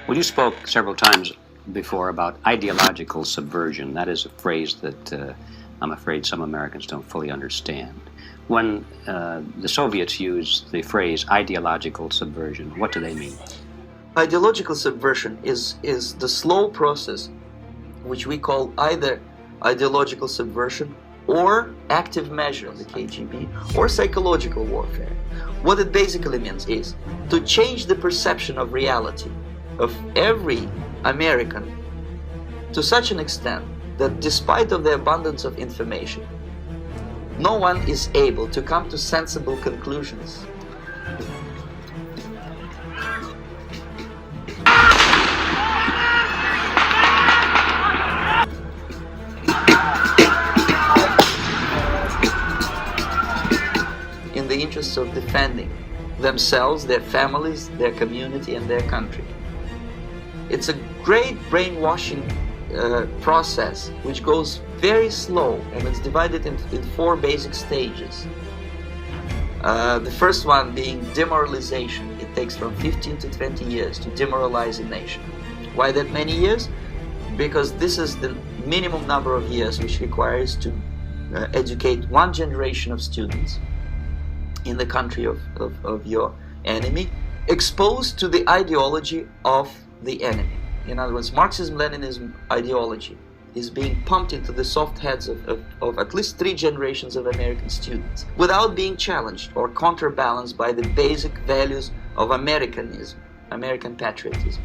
Well, you spoke several times before about ideological subversion. That is a phrase that I'm afraid some Americans don't fully understand. When the Soviets use the phrase ideological subversion, what do they mean? Ideological subversion is the slow process which we call either ideological subversion or active measure of the KGB or psychological warfare. What it basically means is to change the perception of reality of every American to such an extent that despite of the abundance of information, no one is able to come to sensible conclusions. In the interests of defending themselves, their families, their community, and their country. It's a great brainwashing process which goes very slow, and it's divided in four basic stages. The first one being demoralization. It takes from 15 to 20 years to demoralize a nation. Why that many years? Because this is the minimum number of years which requires to educate one generation of students in the country of your enemy, exposed to the ideology of the enemy. In other words, Marxism-Leninism ideology is being pumped into the soft heads of at least 3 generations of American students without being challenged or counterbalanced by the basic values of Americanism, American patriotism.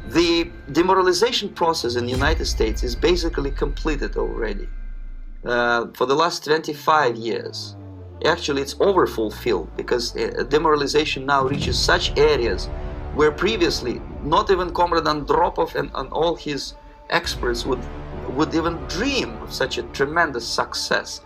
The demoralization process in the United States is basically completed already. For the last 25 years, actually it's overfulfilled, because demoralization now reaches such areas where previously not even Comrade Andropov and all his experts would even dream of such a tremendous success.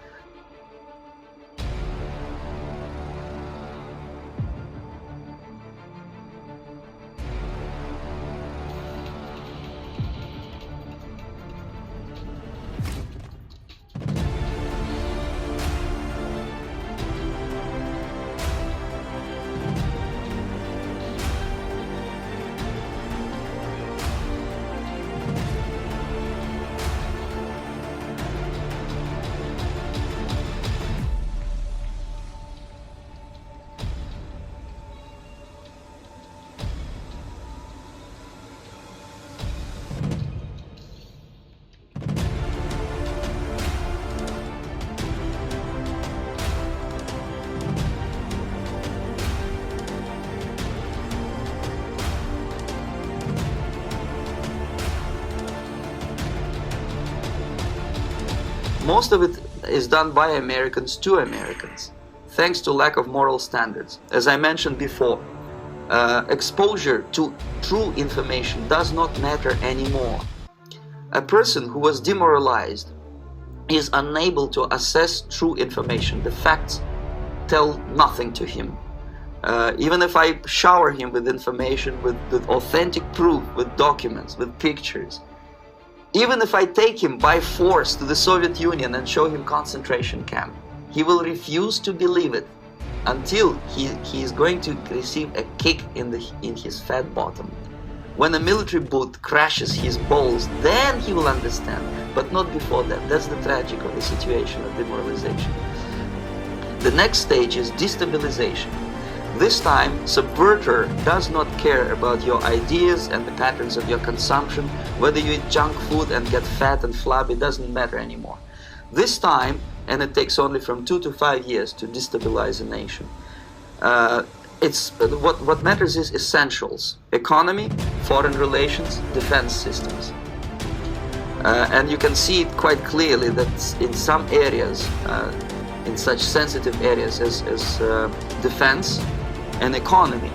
Most of it is done by Americans to Americans, thanks to lack of moral standards. As I mentioned before, exposure to true information does not matter anymore. A person who was demoralized is unable to assess true information. The facts tell nothing to him. Even if I shower him with information, with authentic proof, with documents, with pictures, even if I take him by force to the Soviet Union and show him concentration camp, he will refuse to believe it until he is going to receive a kick in his fat bottom. When a military boot crashes his balls, then he will understand, but not before that. That's the tragic of the situation of demoralization. The next stage is destabilization. This time, subverter does not care about your ideas and the patterns of your consumption. Whether you eat junk food and get fat and flabby, doesn't matter anymore. This time, and it takes only from 2 to 5 years to destabilize a nation. What matters is essentials: economy, foreign relations, defense systems. And you can see it quite clearly that in some areas, in such sensitive areas as defense and economy,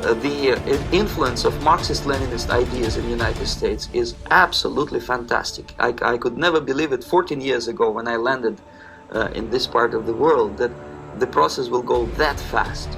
the influence of Marxist-Leninist ideas in the United States is absolutely fantastic. I could never believe it 14 years ago when I landed in this part of the world, that the process will go that fast.